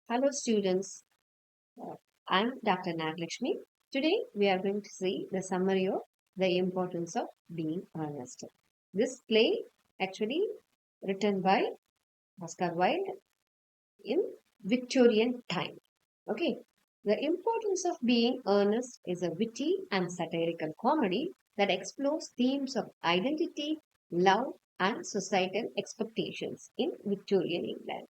Hello, students. Uh, I'm Dr. Naglakshmi. Today, we are going to see the summary of the importance of being earnest. This play, actually written by Oscar Wilde in Victorian time. Okay, the importance of being earnest is a witty and satirical comedy that explores themes of identity, love, and societal expectations in Victorian England.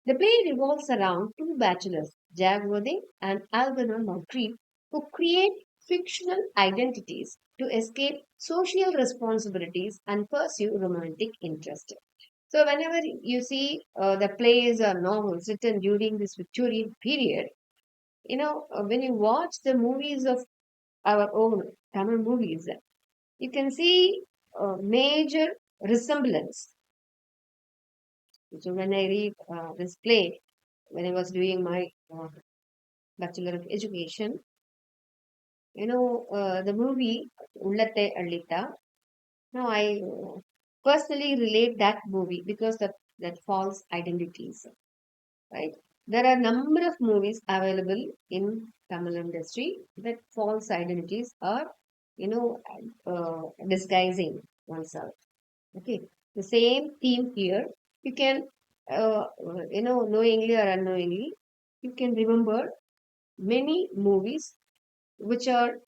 The play revolves around two bachelors, Jack Worthing and Algernon Moncrief, who create fictional identities to escape social responsibilities and pursue romantic interest. So, whenever you see the plays or novels written during this Victorian period, when you watch the movies of our own Tamil movies, you can see a major resemblance. So, when I read this play, when I was doing my Bachelor of Education, the movie Ullatte Allita. Now, I personally relate that movie because that false identities, right? There are a number of movies available in Tamil industry that false identities are, disguising oneself. Okay, the same theme here. You can, knowingly or unknowingly, you can remember many movies which are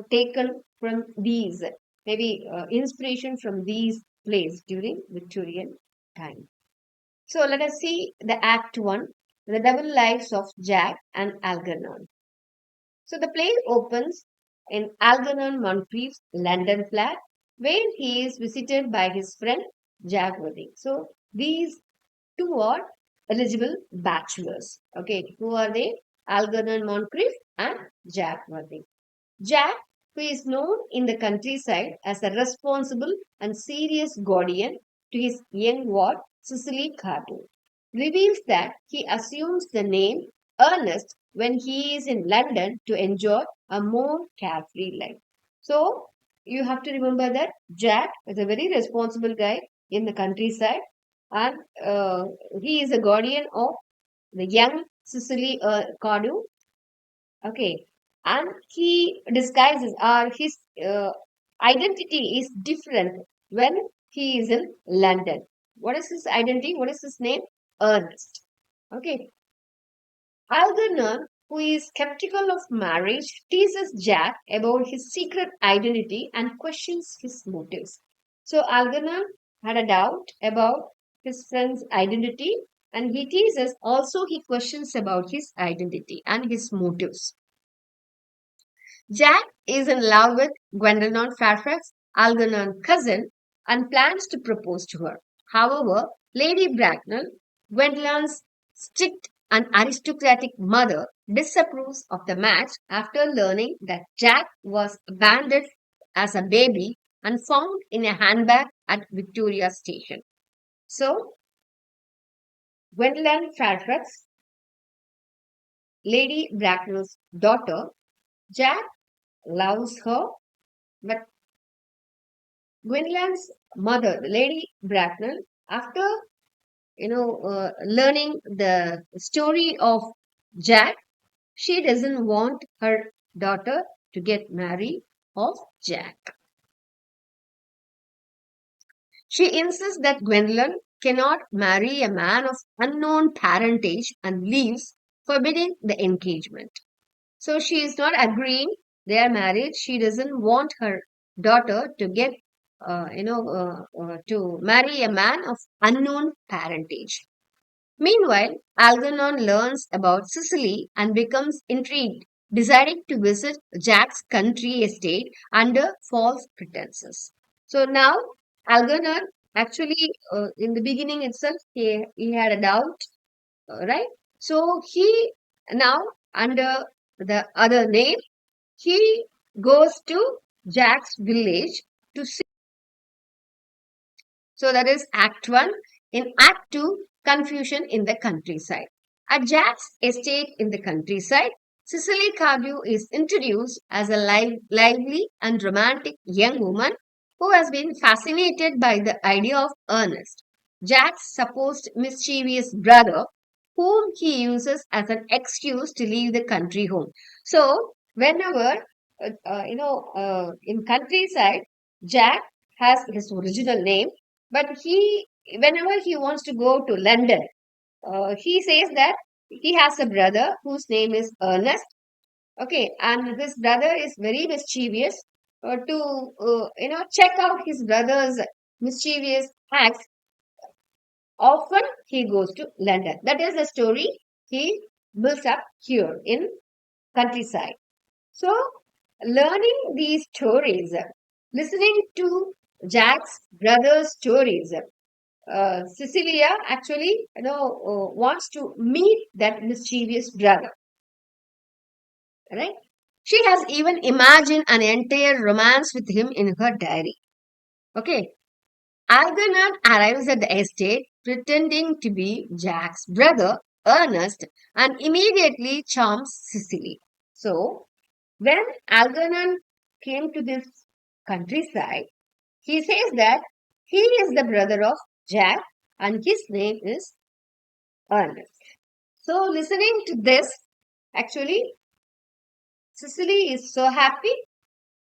taken from these maybe inspiration from these plays during Victorian time. So let us see the Act One, the double lives of Jack and Algernon. So the play opens in Algernon Moncrief's London flat, where he is visited by his friend Jack Worthing. So these two are eligible bachelors. Okay, who are they? Algernon Moncrief and Jack Worthing. Jack, who is known in the countryside as a responsible and serious guardian to his young ward, Cicely Cardew, reveals that he assumes the name Ernest when he is in London to enjoy a more carefree life. So, you have to remember that Jack is a very responsible guy in the countryside and he is a guardian of the young Cicely Cardew. Okay, and he disguises or his identity is different when he is in London. What is his identity? What is his name? Ernest. Okay, Algernon, who is skeptical of marriage, teases Jack about his secret identity and questions his motives. So Algernon had a doubt about his friend's identity, and he teases also he questions about his identity and his motives. Jack is in love with Gwendolyn Fairfax, Algernon's cousin, and plans to propose to her. However, Lady Bracknell, Gwendolyn's strict and aristocratic mother, disapproves of the match after learning that Jack was abandoned as a baby and found in a handbag at Victoria Station. So, Gwendolyn Fairfax, Lady Bracknell's daughter, Jack loves her, but Gwynland's mother, Lady Bracknell, after learning the story of Jack, she doesn't want her daughter to get married of Jack. She insists that Gwendolyn cannot marry a man of unknown parentage and leaves, forbidding the engagement. So she is not agreeing their marriage. She doesn't want her daughter to get, to marry a man of unknown parentage. Meanwhile, Algernon learns about Sicily and becomes intrigued, deciding to visit Jack's country estate under false pretenses. So now, Algernon actually, in the beginning itself, he had a doubt, right? So he now, under the other name, he goes to Jack's village to see. So that is Act 1. In Act 2, confusion in the countryside. At Jack's estate in the countryside, Cicely Cardew is introduced as a lively and romantic young woman who has been fascinated by the idea of Ernest, Jack's supposed mischievous brother, whom he uses as an excuse to leave the country home. So, whenever, in countryside, Jack has his original name, but whenever he wants to go to London, he says that he has a brother whose name is Ernest. Okay, and this brother is very mischievous. To check out his brother's mischievous acts, often he goes to London. That is the story he builds up here in countryside. So, learning these stories, listening to Jack's brother's stories, Cecilia actually, wants to meet that mischievous brother, right? She has even imagined an entire romance with him in her diary. Okay. Algernon arrives at the estate pretending to be Jack's brother, Ernest, and immediately charms Cecily. So, when Algernon came to this countryside, he says that he is the brother of Jack and his name is Ernest. So, listening to this, actually, Cecily is so happy,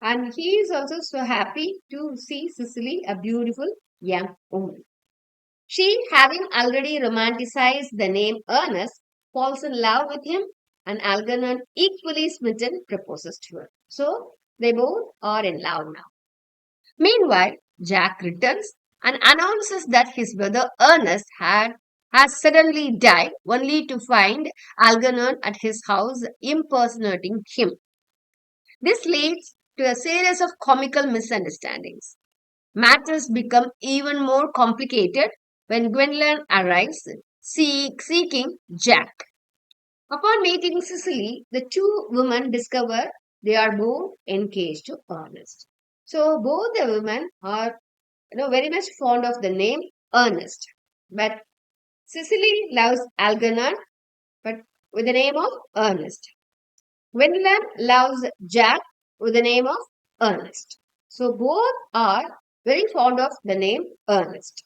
and he is also so happy to see Cecily, a beautiful young woman. She, having already romanticized the name Ernest, falls in love with him, and Algernon, equally smitten, proposes to her. So, they both are in love now. Meanwhile, Jack returns and announces that his brother Ernest has suddenly died, only to find Algernon at his house impersonating him. This leads to a series of comical misunderstandings. Matters become even more complicated when Gwendolyn arrives seeking Jack. Upon meeting Cicely, the two women discover they are both engaged to Ernest. So both the women are very much fond of the name Ernest. But Cicely loves Algernon, but with the name of Ernest. Gwendolyn loves Jack with the name of Ernest. So both are very fond of the name Ernest.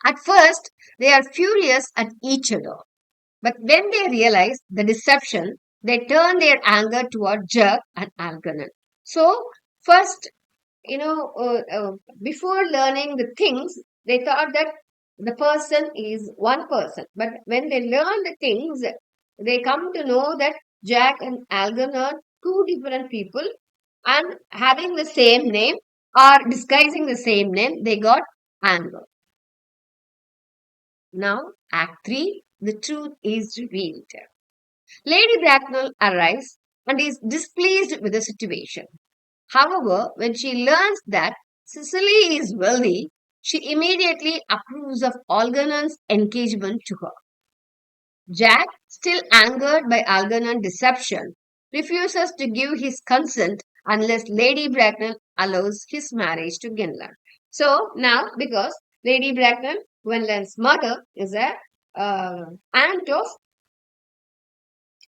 At first, they are furious at each other, but when they realize the deception, they turn their anger toward Jack and Algernon. So, first, you know, uh, uh, before learning the things, they thought that the person is one person. But when they learn the things, they come to know that Jack and Algernon are two different people and having the same name or disguising the same name, they got anger. Now, Act 3, the truth is revealed. Lady Bracknell arrives and is displeased with the situation. However, when she learns that Cicely is wealthy, she immediately approves of Algernon's engagement to her. Jack, still angered by Algernon's deception, refuses to give his consent unless Lady Bracknell allows his marriage to Gwendolyn. So now, because Lady Bracknell, Gwendolyn's mother, is a aunt of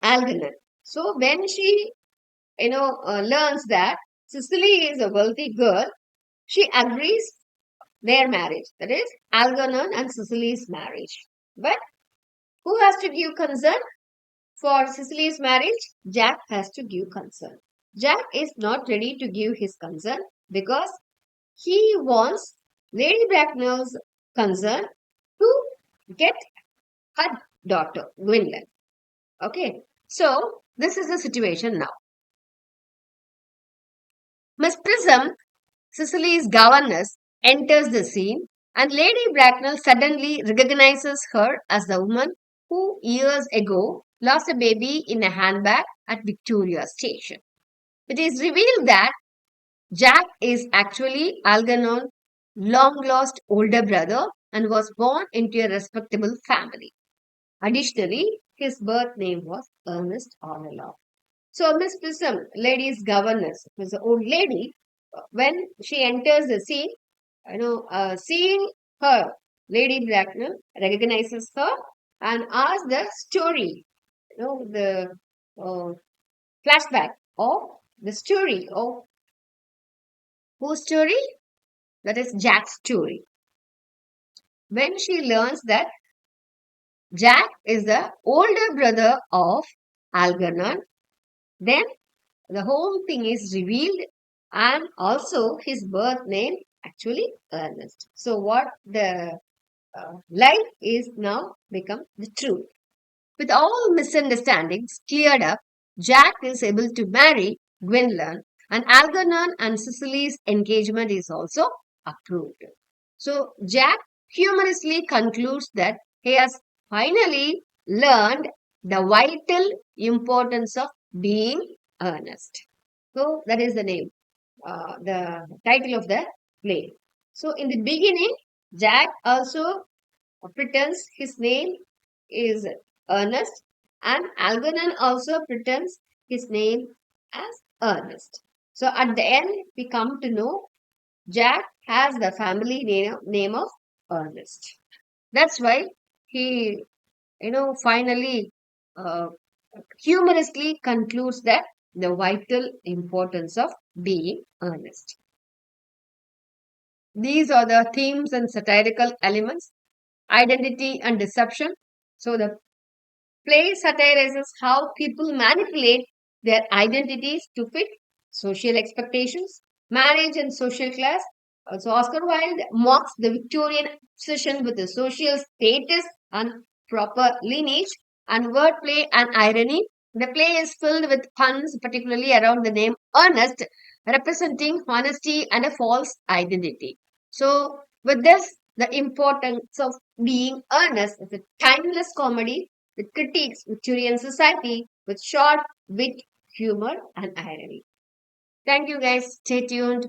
Algernon. So when she, learns that Cicely is a wealthy girl, she agrees their marriage. That is Algernon and Cicely's marriage. But who has to give consent for Cicely's marriage? Jack has to give consent. Jack is not ready to give his consent because he wants Lady Bracknell's consent to get her daughter, Gwendolyn. Okay, so this is the situation now. Miss Prism, Cicely's governess, enters the scene, and Lady Bracknell suddenly recognizes her as the woman who years ago lost a baby in a handbag at Victoria Station. It is revealed that Jack is actually Algernon's long lost older brother and was born into a respectable family. Additionally, his birth name was Ernest all along. So Miss Prism, lady's governess, was the old lady. When she enters the scene, seeing her, Lady Bracknell recognizes her and asks the story, the uh, flashback of the story of whose story? That is Jack's story. When she learns that Jack is the older brother of Algernon. Then the whole thing is revealed, and also his birth name actually Ernest. So what the life is now become the truth. With all misunderstandings cleared up, Jack is able to marry Gwendolyn, and Algernon and Cicely's engagement is also approved. So Jack humorously concludes that he has finally learned the vital importance of being earnest. So that is the title of the play. So in the beginning, Jack also pretends his name is Ernest, and Algernon also pretends his name as Ernest. So at the end, we come to know Jack has the family name of Ernest. That's why he, finally uh, humorously concludes that the vital importance of being earnest. These are the themes and satirical elements: identity and deception. So the play satirizes how people manipulate their identities to fit social expectations, marriage, and social class. Also, Oscar Wilde mocks the Victorian obsession with the social status and proper lineage and wordplay and irony. The play is filled with puns, particularly around the name Ernest, representing honesty and a false identity. So, with this, the importance of being earnest is a timeless comedy that critiques Victorian society with short wit, humor, and irony. Thank you guys. Stay tuned.